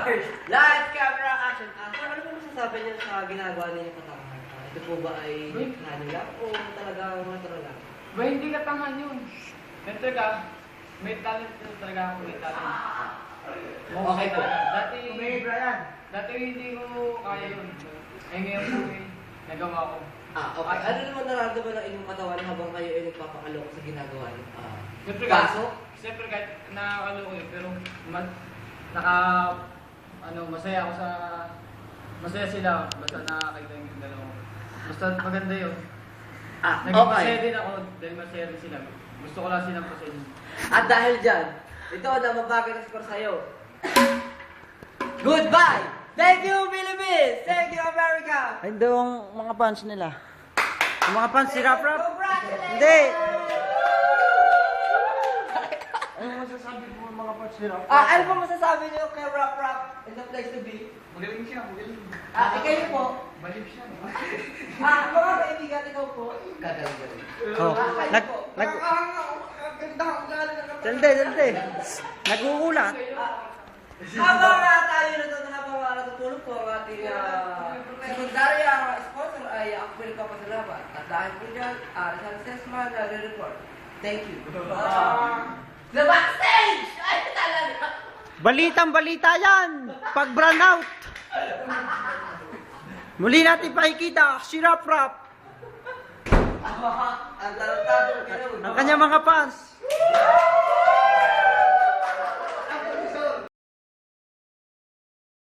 First, live camera action. Ano po masasabi niyo sa ginagawa ninyo katangahan? Ito po ba ay ano lang o talagang natural lang? Ba, hindi ka tangan yun. Ganito ka, may talent yun talaga ako, may talent. Okay po. Dati hindi ko kaya yun. Eh ngayon po nagawa ko. Okay. Ano naman nararamdaman ng inyong katawan habang kayo ay nagpapakaloko sa ginagawa niyo? Siyempre siyempre kahit nakakalo ko yun, pero masaya ako sa, masaya sila, basta nakakita yung dalawa. Basta maganda yun. Naging masaya din ako dahil masaya rin sila. Gusto ko lang silang pasayin. At dahil dyan, ito na mabagay na score sa'yo. Goodbye! Thank you, Philippines! Thank you, America! Ay, yung mga fans nila. Yung mga fans si Rap Rap. Congratulations! Hindi! Ano masasabi mo mga fans ni Rap Rap? Ano po masasabi niyo kay Rap Rap in the place to be? Magaling siya, magaling. Ikaw po. Balip siya. Mga kaibigan, ikaw po. Gagaling. Oh, Dali. Nagugulat. Habang tayo na doon, habang natutulog po ang ating secondary sponsor ay ako pinagpapasalamat. At dahil po dyan, Rizal Sesma nagre-report. Thank you. The backstage! Ay, talaga! Balitang-balita yan! Pag brown out! Muli natin pakikita si Rap Rap. Ang tarantado. Ang kanyang mga fans.